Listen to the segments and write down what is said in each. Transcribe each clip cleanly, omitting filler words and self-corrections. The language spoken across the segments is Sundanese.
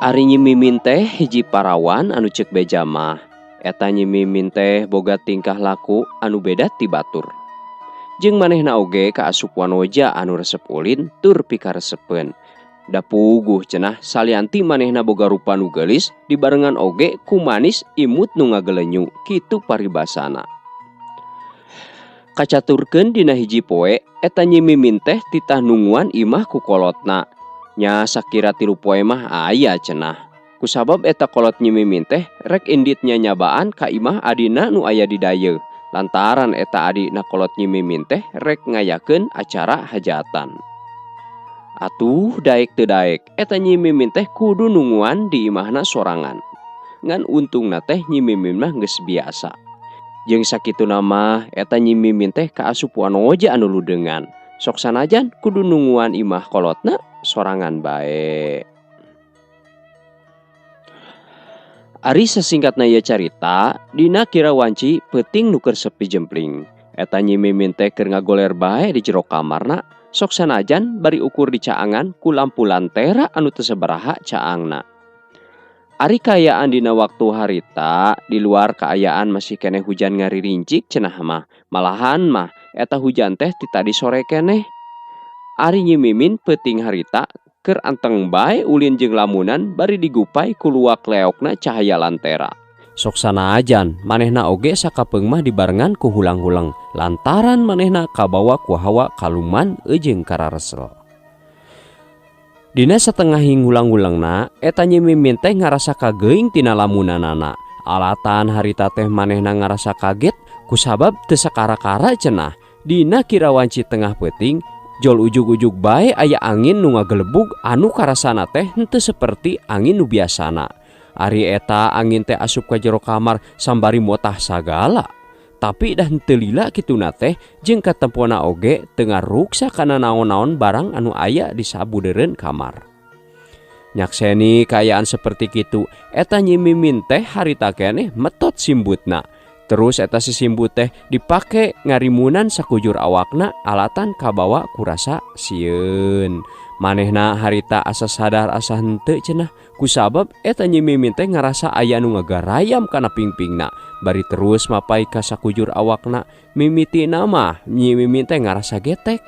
Ari nyimimin teh hiji parawan anu ceuk beja mah. Eta nyimimin teh boga tingkah laku anu beda ti batur. Jeung manehna oge kaasup wanoja anu resep ulin tur pikaresepeun. Da puguh cenah salianti manehna boga rupa nu geulis dibarengan oge ku manis imut nu ngagelenyu kitu paribasana. Kacaturkeun dina hiji poe eta nyimimin teh titah nungguan imah ku kolotna. Nya sakira 3 poe mah aya cenah. Kusabab eta kolot nyimimin teh rek inditnya nyabaan ka imah adina nu aya di dayeuh. Lantaran eta adina kolot nyimimin teh rek ngayakeun acara hajatan. Atuh daek teu daek eta nyimimin teh kudu nungguan di imahna sorangan. Ngan untungna teh nyimimin mah geus biasa. Jeung sakituna mah eta nyimimin teh kaasup wanoja anu ludeungan. Sok sanajan kudu nungguan imah kolotna sorangan bae. Ari sasingkatna ieu carita, dina kira wanci peuting nu keur sepi jempling. Eta nyimimin teh keur ngagoler bae di jero kamarna, sok sanajan bari ukur di caangan ku lampu lantera anu teu sabaraha caangna. Ari kaayaan dina waktu harita, di luar kaayaan masih keneh hujan ngaririncik cenah mah. Malahan mah eta hujan teh ti tadi sore keneh. Ari nyimimin peuting harita keur anteng bae ulin jeung lamunan bari digupay ku luak leokna cahaya lantera. Sok sanajan manehna oge sakapeung mah dibarengan ku hulang-hulang lantaran manehna kabawa ku hawa kaluman jeung kararesel. Dina satengahing hulang-hulangna eta nyimimin teh ngarasa kageuing tina lamunanana. Alatan harita teh manehna ngarasa kaget kusabab teu sakara-kara cenah. Dina kira wanci tengah peuting jol ujug-ujug bae aya angin nu ngagelebug anu karasana teh henteu saperti angin nu biasana. Ari eta angin teh asup ka jero kamar sambari motah sagala. Tapi dah henteu lila kituna teh jeung katempona oge teu ngaruksa kana naon-naon barang anu aya di sabudeureun kamar. Nyakseni kaayaan saperti kitu, eta nyimimin teh harita keneh metot simbutna. Terus eta si simbut teh dipake ngarimunan sakujur awakna alatan kabawa ku rasa sieun. Manehna harita asa sadar asa henteu cenah kusabab eta nyimimin teh ngarasa aya nu ngagarayam kana pingpingna. Bari terus mapai ka sakujur awakna, mimitina mah nyimimin teh ngarasa getek.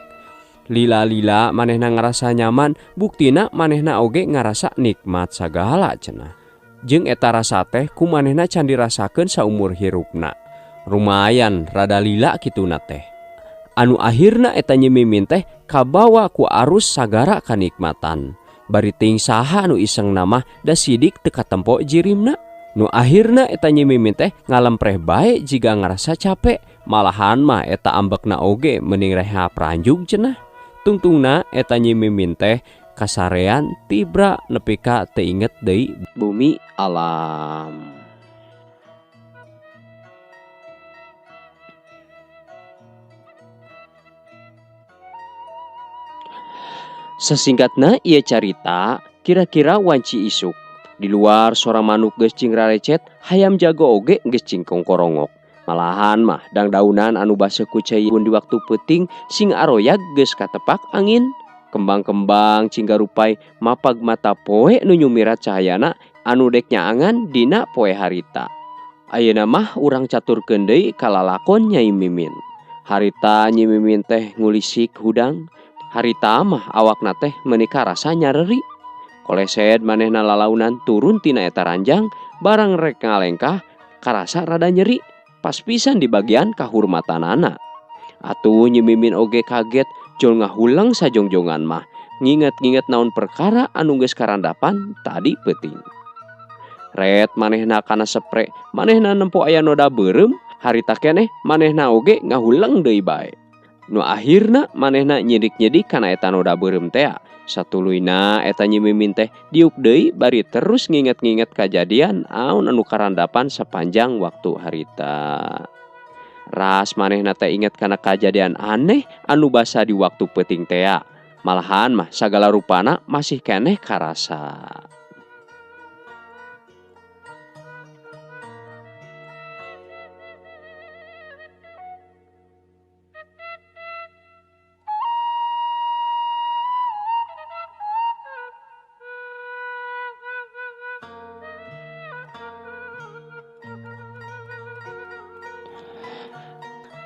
Lila-lila manehna ngarasa nyaman, buktina manehna oge ngarasa nikmat sagala cenah. Jeung eta rasa teh ku manehna can dirasakeun saumur hirupna. Lumayan rada lila kituna teh. Anu akhirna eta nyimimin teh kabawa ku arus sagara kanikmatan. Bari ting saha anu isengna mah da sidik teu katempo jirimna. Nu akhirna eta nyimimin teh ngalempreh bae jiga ngarasa capek. Malahan mah eta ambekna oge mending reha pranjug cenah. Tungtungna eta nyimimin teh kasarean tibra nepi ka teu inget deui bumi alam. Sesingkatna ieu carita kira-kira wanci isuk. Di luar sora manuk geus cing rarecet, hayam jago oge geus cing kongkorongok. Malahan mah dangdaunan anu baseuh ku cai di waktu peuting sing aroyag geus katepak angin. Kembang-kembang cinggarupay mapag mata poe nu nyumirat cahayana anu dek nyaangan dina poe harita. Ayeuna mah urang caturkeun deui ka lalakon Nyai Mimin. Harita Nyai Mimin teh ngulisik hudang. Harita mah awakna teh meuni karasa nyareri. Kolesed manehna lalaunan turun tina eta ranjang barang rek ngalengkah karasa rada nyeri. Pas pisan di bagian kahurmatanana. Atuh Nyai Mimin oge kaget jol ngahulang sajongjongan mah. Nginget-nginget naon perkara anu geus karandapan tadi peuting. Ret manehna kana sepre, manehna nempo aya noda beureum, harita keneh manehna oge ngahulang deui bae. Nu akhirna manehna nyidik-nyidik kana eta noda beureum teh. Satuluyna eta Nyai Mimin teh diuk deui bari terus nginget-nginget kajadian aun anu karandapan sapanjang waktu harita. Ras manehna teh inget kana kajadian aneh anu basa di waktu peuting teh. Malahan mah sagala rupana masih keneh karasa.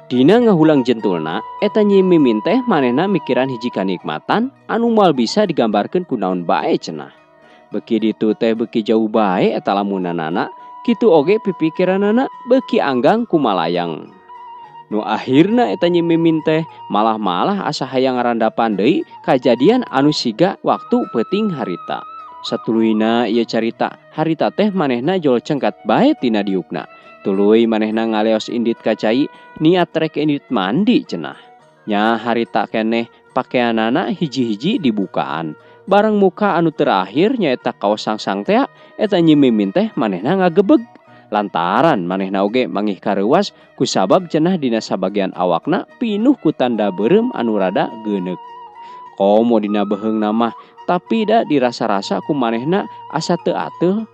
Dina ngahulang jentulna eta Nyi Mimin teh manehna mikiran hiji kanikmatan anu moal bisa digambarkeun ku naon bae cenah. Beki ditu teh beki jauh bae eta lamunanana, kitu oge pipikiranana beki anggang ku malayang. Nu akhirna eta Nyi Mimin teh malah asa hayang ngarandapan deui kajadian anu siga waktu peuting harita. Satuluyna ieu carita, harita teh manehna jol cengkat bae tina diukna. Tuluy manehna ngaleos indit ka cai, niat rek indit mandi cenah. Nya harita keneh pakeanana hiji-hiji dibukaan. Barang muka anu terakhir nyaeta kaos sangsang teh, eta Nyi Mimin teh manehna ngagebeg. Lantaran manehna oge mangih kareuwas kusabab cenah dina sabagian awakna pinuh ku tanda beureum anu rada geuneuk. Komo dina beheungna mah tapi da dirasa-rasa ku manehna asa teu ateuh.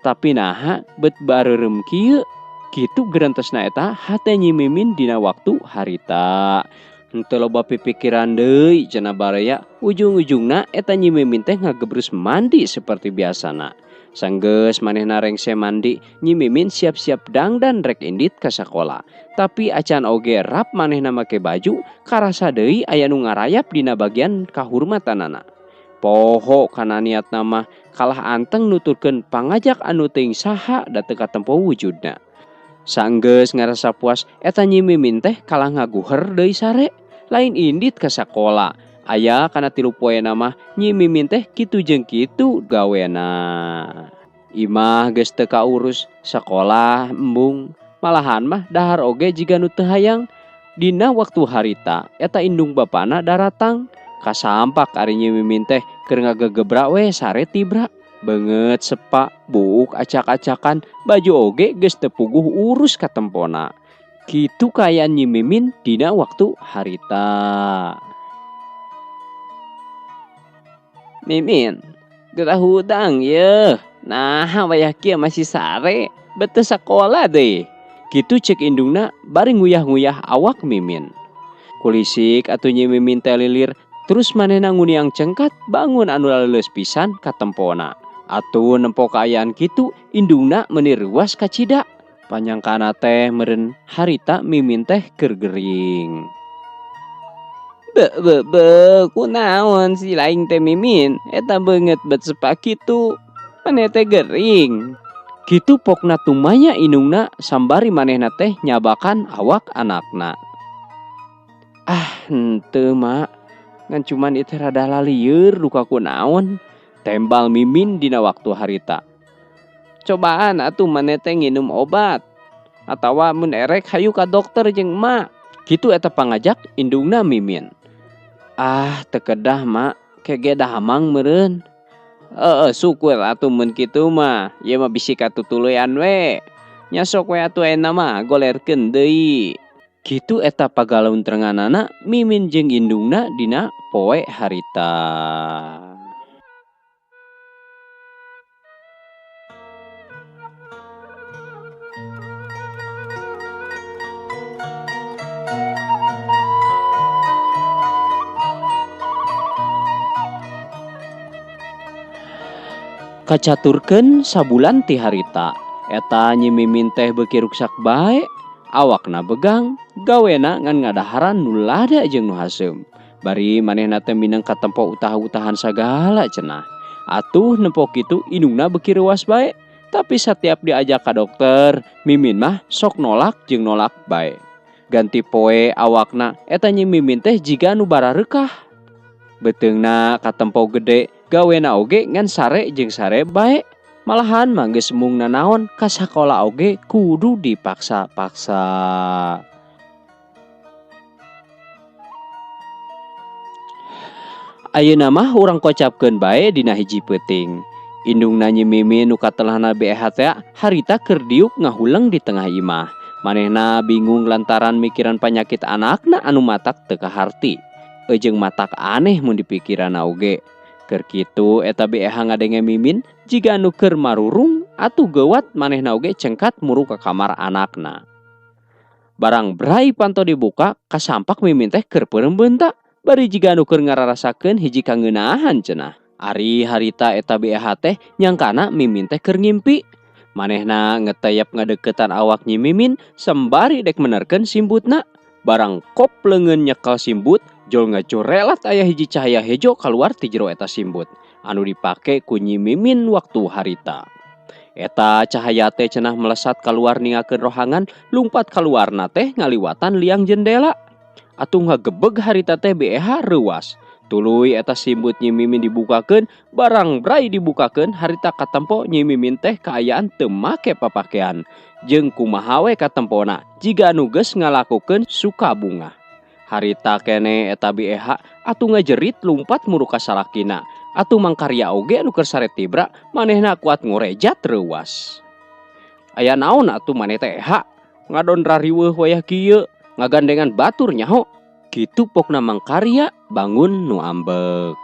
Tapi naha bet bareureum kieu. Kitu gerentesna eta hate Nyi Mimin dina waktu harita. Henteu loba pipikiran deui cenah barea, ujung-ujungna eta Nyi Mimin teh ngagebrus mandi seperti biasana. Sanggeus manehna rengse mandi, Nyi Mimin siap-siap dangdan rek indit ka sakola. Tapi acan oge rap manehna make baju, karasa deui aya nu ngarayap dina bagian kahurmatanana. Poho kana niatna mah kalah anteng nuturkeun pangajak anu teuing saha da teu katempo wujudna. Sanggeus ngarasa puas, eta Nyi Mimin teh kalah ngaguher deui sare, lain indit ka sakola. Aya kana 3 poena mah Nyi Mimin teh kitu jeung kitu gawena. Imah geus teu kaurus, sakola embung, malahan mah dahar oge jiga nu teu hayang. Dina waktu harita, eta indung bapana daratang. Kasampak ari Nyi Mimin teh keur ngagegebra we sare tibra. Beungeut sepa, buuk acak-acakan, baju oge geus teu puguh urus ka tempona. Kitu kaayaan Nyi Mimin dina waktu harita. Mimin, geura hudang yeuh. Naha wayah kieu masih sare, beuteus sakola deui. Kitu ceuk indungna bari nguyah-nguyah awak Mimin. Kulisik atuh Nyi Mimin teh lilir, terus manehna nguniang cengkat bangun anu laleus pisan ka tempona. Atuh nempo kaayaan kitu, indungna meuni ruas ka cida. Panyangkana teh meureun harita Mimin teh keur gering. Kunaon si laing teh Mimin? Eta beungeut bet sepa kitu. Maneh teh gering. Kitu pokna tumanya indungna sambari manehna teh nyabakan awak anakna. Henteu mak, ngan cuman itu rada lalieur luka kunaon. Tembal Mimin dina waktu harita. Cobaan atuh maneh teh nginum obat. Atawa mun erek hayu ka dokter jeung emak. Kitu eta pangajak indungna Mimin. Teu kedah mak, kege dahamang meureun. Syukur atuh mun kitu mah. Ieu mah bisi katutuluyan we. Nya sok we atuh ayeuna mah golerkeun deui. Kitu eta pagalontrenganana Mimin jeung indungna dina poe harita. Kacaturkeun sabulan ti harita, eta Nyi Mimin teh beuki ruksak bae, awakna begang, gawena ngan ngadaharan nu lada jeung nu haseum. Bari manehna teh mineng katempo utah-utahan sagala cenah. Atuh nempo kitu indungna beuki reuas bae, tapi satiap diajak ka dokter, Mimin mah sok nolak jeung nolak bae. Ganti poe awakna eta Nyi Mimin teh jiga nu barareukah. Beteungna katempo gede, gawena oge ngan sare jeung sare bae. Malahan mah geus mung nanaon ka sakola oge kudu dipaksa-paksa. Ayeuna mah urang kocapkeun bae dina hiji peuting. Indungna Nyi Mimin nu katelahna BH teh harita keur diuk ngahuleng di tengah imah. Manehna bingung lantaran mikiran panyakit anakna anu matak teu kaharti. Jeung matak aneh mun dipikiranna oge. Keur kitu eta BH ngadenge Mimin jiga anu keur marurung atuh geuwat manehna oge cengkat muru ka kamar anakna. Barang brai panto dibuka, kasampak Mimin teh keur peureum beunta. Bari jiga anu keur ngararasakeun hiji kangeunahan cenah. Ari harita eta BH teh nyangkana Mimin teh keur ngimpi. Manehna ngeteyep ngadeuketan awak Nyi Mimin sembari dek menerkeun simbutna. barang kop leungeun nyekel simbut jol ngacorelat aya hiji cahaya hejo kaluar ti jero eta simbut anu dipake ku Nyi Mimin waktu harita. Eta cahaya teh cenah melesat keluar ningakeun rohangan lumpat keluarna teh ngaliwatan liang jendela. Atuh ngagebeg harita teh BEH reuwas. Tuluy eta simbut Nyi Mimin dibukakeun, barang bray dibukakeun harita katempo Nyi Mimin teh kaayaan teu make papakean. Jeung kumaha we katempona jiga anu geus ngalakukeun suka bunga. Harita kene eta BEH atuh ngajerit lumpat muru ka salakina. Atuh mangkarya oge anu keur sare tibra manehna kuat ngorejat reuwas. Aya naon atuh maneh teh EH? Ngadon rariweuh wayah kieu, ngagandengan batur nyaho. Kitu pokna mangkarya bangun nu ambek.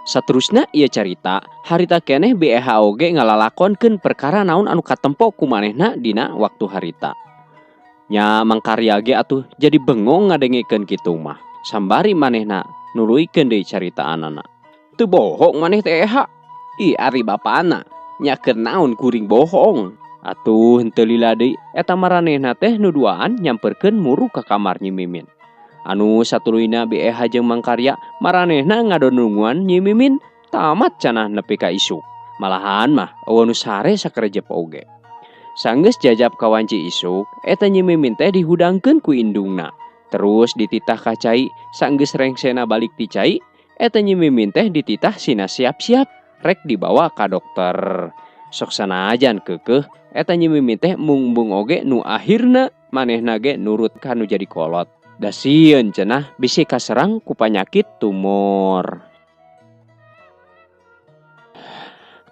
Saterusna ieu carita harita keneh BEH oge ngalalakonkeun perkara naon anu katempo ku manehna dina waktu harita. Nya mangkarya ge atuh jadi bengong ngadengikeun kitu mah. Sambari manehna nuluykeun deui caritaanana. Teu bohong maneh teh EH. Ih ari bapana, nya keur naon kuring bohong. Atuh henteu lila deui eta maranehna teh nu duaan nyamperkeun muru ka kamar Nyi Mimin. Anu satuluyna BEH jeung mangkarya maranehna ngadonunguan Nyi Mimin tamat cenah nepi ka isuk. Malahan mah eueuh nu sare sakerejep oge. Sanggeus jajab ka wanci isuk, eta Nyi Mimin teh dihudangkeun ku indungna. Terus dititah ka cai, sanggeus rengsena balik ti cai, eta Nyi Mimin teh dititah sina siap-siap rek dibawa ka dokter. Sok sanajan keukeuh, eta Nyi Mimin teh mung oge nu akhirna manehna ge nurut ka nu jadi kolot. Da sieun cenah bisi kaserang ku panyakit tumor.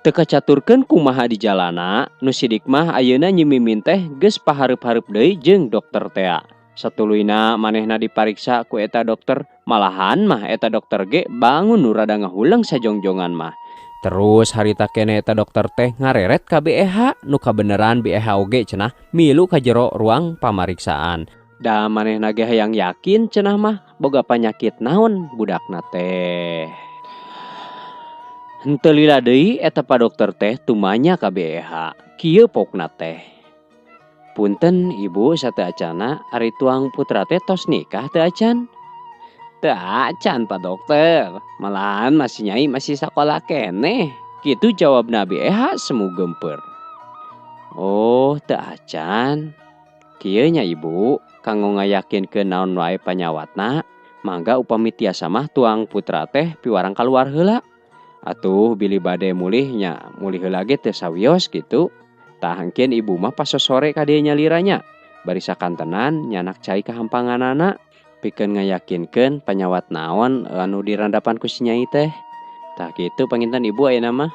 Teu kacaturkeun kumaha di jalana, nu sidik mah ayeuna Nyi Mimin teh geus pahareup-hareup deui jeung dokter tea. Satuluyna manehna dipariksa ku eta dokter, malahan mah eta dokter ge bangun nu rada ngahuleng sajongjongan mah. Terus harita keneh eta dokter teh ngareret ka BEH, nu kabeneran BEH oge cenah milu ka jero ruang pamariksaan. Da manehna ge hayang yakin cenah mah boga panyakit naon budakna teh. Henteu lila deui eta pa dokter teh tumanya ka BEH. Kieu pokna teh. Punten ibu sateu acana ari tuang putra teh tos nikah teu acan? Teu acan Pak Dokter. Malahan masih nyai masih sakola keneh. Kitu jawabna BEH semu gempeur. Oh teu acan. Kieu nya ibu, kanggo ngayakinkeun naon wae panyawatna, mangga upami tiasa mah tuang putra teh piwarang kaluar heula. Atuh bili bade mulih nya, mulih heula ge teu sawios kitu. Tah engkeun ibu mah pas sore ka dieu nyaliranya. Bari sakantenan nyanak cai ka hampanganana, pikeun ngayakinkeun panyawat naon anu dirandapan ku si nyai teh. Tah kitu panginten ibu ayeuna mah.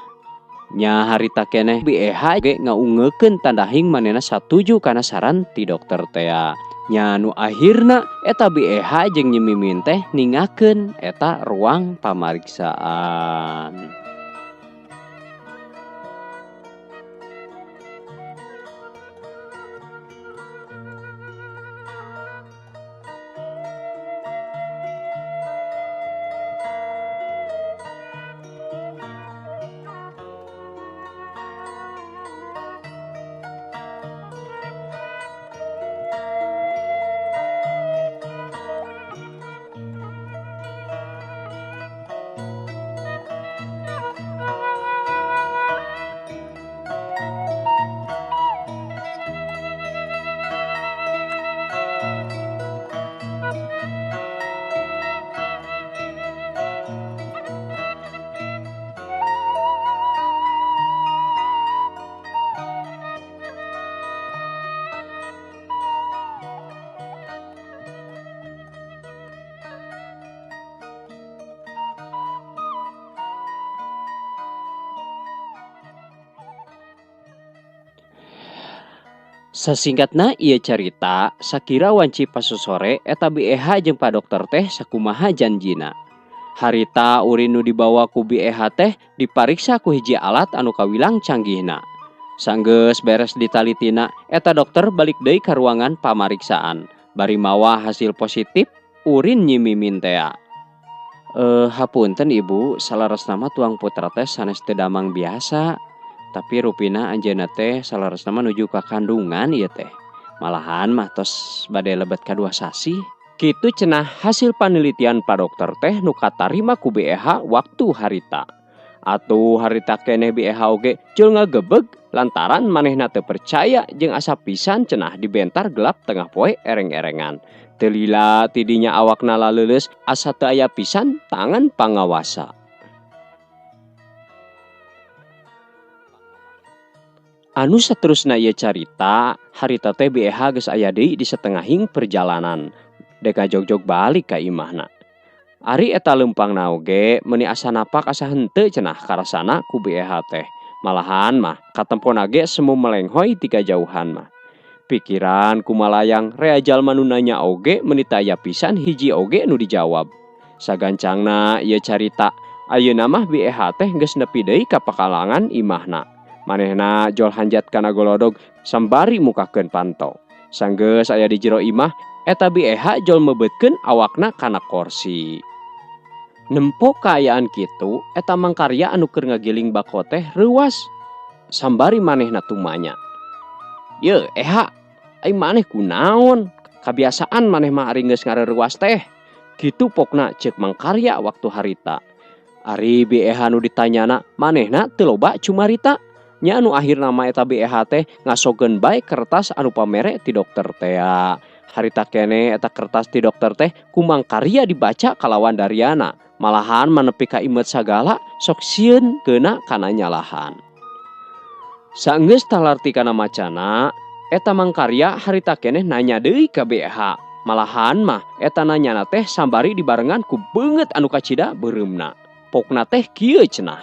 Nya harita keneh BEH ge ngaungekeun tanda hing manehna satuju kana saran ti dokter tea. Nya nu akhirna eta BEH jeung Nyi Mimin teh ningakeun eta ruang pamariksaan. Sasingkatna ieu carita sakira wanci pasosore eta BEH jeung pa dokter teh sakumaha janjina. Harita urin nu dibawa ku BEH teh dipariksa ku hiji alat anu kawilang canggihna. Sanggeus beres ditalitina eta dokter balik deui ka ruangan pamariksaan. Bari mawa hasil positif urin Nyi Mimin tea. Hapunten ibu, salaresna mah tuang putra teh sanes teu damang biasa. Tapi rupina anjeunna teh salaresna mah nuju ka kandungan ieu teh. Malahan mah tos bade lebet ka 2 sasi. Kitu cenah hasil panelitian Pak Dokter teh nu katarima ku BEH waktu harita. Atuh harita keneh BEH oge jol ngagebeg lantaran manehna teu percaya jeung asa pisan cenah dibentar gelap tengah poe ereng-erengan. Teu lila tidinya awakna laleuleus asa teu aya pisan tangan pangawasa. Anu saterusna ieu carita, harita teh BEH geus aya deui di satengahing perjalanan. Dek ngajogjog balik ka imahna. Ari eta leumpangna oge meuni asa napak asa henteu cenah karasana ku BEH teh. Malahan mah katempona ge semu melenghoy ti kajauhan mah. Pikiran kumalayang rea jalma nu nanya oge meuni teu aya pisan hiji oge nu dijawab. Sagancangna ieu carita, ayeuna mah BEH teh geus nepi deui ka pakalangan imahna. Manehna jol hanjat kana golodog sambari mukakeun panto. Sanggeus aya di jero imah, eta BEH jol meubeutkeun awakna kana kursi. Nempo kaayaan kitu, eta mangkarya anu keur ngagiling bako teh reuwas. Sambari manehna tumanya. "Ye, Eha, ai maneh kunaon? Kabiasaan maneh mah ari geus ngareurewas teh." Kitu pokna ceuk mangkarya waktu harita. Ari BEH nu ditanyana, manehna teu loba cumarita. Nya anu akhirna mah eta BEH teh ngasogeun bae kertas anu pamere ti dokter teh. Harita keneh eta kertas ti dokter teh ku mangkarya dibaca kalawan dariana. Malahan manepi ka imet sagala sok sieun keuna kana nyalahan. Saenggeus talarti kana macana, eta mangkarya harita keneh nanya deui ka BEH. Malahan mah eta nanyana teh sambari dibarengan ku beungeut anu kacida beureumna. Pokna teh kieu cenah.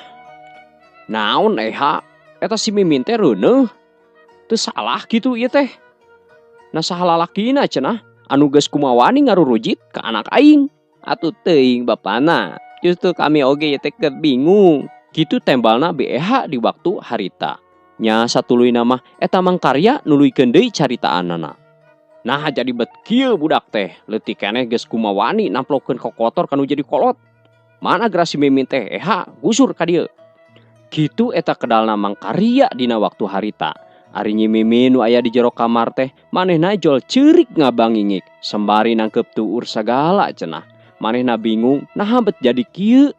"Naon Eha? Eta si Mimin teh reuneuh. Teu salah kitu ieu teh. Na saha lalakina cenah anu geus kumawani ngarurujit ka anak aing." "Atuh teuing bapana, justru kami oge ieu teh keur bingung." Kitu tembalna BEH di waktu harita. Nya satuluyna mah eta mangkarya nuluykeun deui caritaanana. "Nah jadi bet kieu budak teh, leutik keneh geus kumawani namplokeun kokotor kanu jadi kolot. Mana geura si Mimin teh Eha gusur ka dieu." Kitu eta kedalna mangkarya dina waktu harita. Ari Nyi Mimin nu aya di jero kamar teh manehna jol ceurik ngabangingik sembari nangkep tuur sagala cenah. Manehna bingung naha bet jadi kieu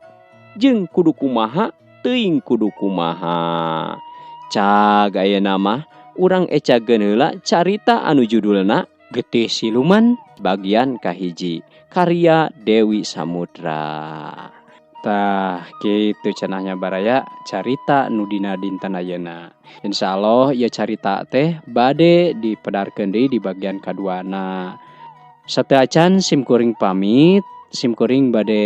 jeung kudu kumaha teuing kudu kumaha. Cag ayeuna mah urang ecageun heula carita anu judulna Getih Siluman bagian kahiji karya Dewi Samudra. Tah kitu cenahnya baraya carita nu dina dinten ayeuna. Insyaallah ieu carita teh bade dipedarkeun deui di bagian kaduana. Sateu acan simkuring pamit, simkuring bade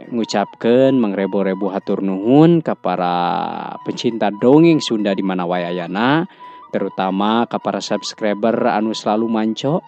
ngucapkeun mangrebu-rebu hatur nuhun ka para pencinta dongeng Sunda di mana wae ayana, terutama ka para subscriber anu selalu manco.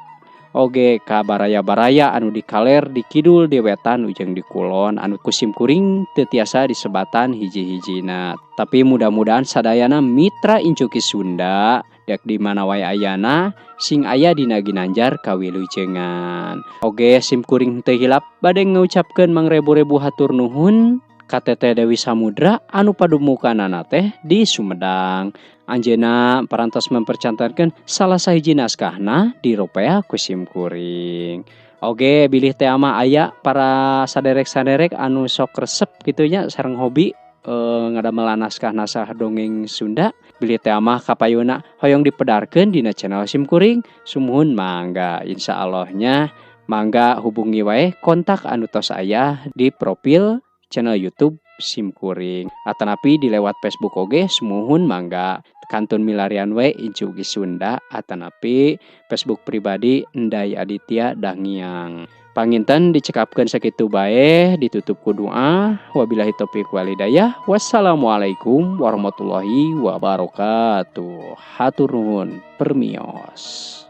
Oge ka baraya-baraya anu di kaler di kidul di wetan ujung di kulon anu kusim kuring teu tiasa disebatan hiji-hijina. Tapi mudah-mudahan sadayana mitra incuki Sunda dak di mana wae ayana sing aya dina Ginanjar kawilujengan. Oge sim kuring teu hilap bade ngucapkeun mangrebu-rebu hatur nuhun ka Teteh Dewi Samudra anu padumukanana teh di Sumedang. Anjeunna parantos mempercantenkeun salah sahiji naskahna di ropea ku sim kuring. Oge bilih teh mah aya para saderek-saderek anu sok resep kitu nya sareng hobi ngadamel naskah-naskah dongeng Sunda. Bilih teh mah kapayuna hoyong dipedarkeun dina channel sim kuring. Sumuhun mangga insyaallah-nya mangga hubungi wae kontak anu tos aya di profil channel YouTube sim kuring. Atanapi di lewat Facebook oge sumuhun mangga kantun milarian we incuki Sunda atanapi Facebook pribadi Endai Aditya Dangiang. Panginten dicekapkeun sakitu bae ditutup ku doa. Wabillahi taufiq wal hidayah. Wassalamualaikum warahmatullahi wabarakatuh. Hatur nuhun permios.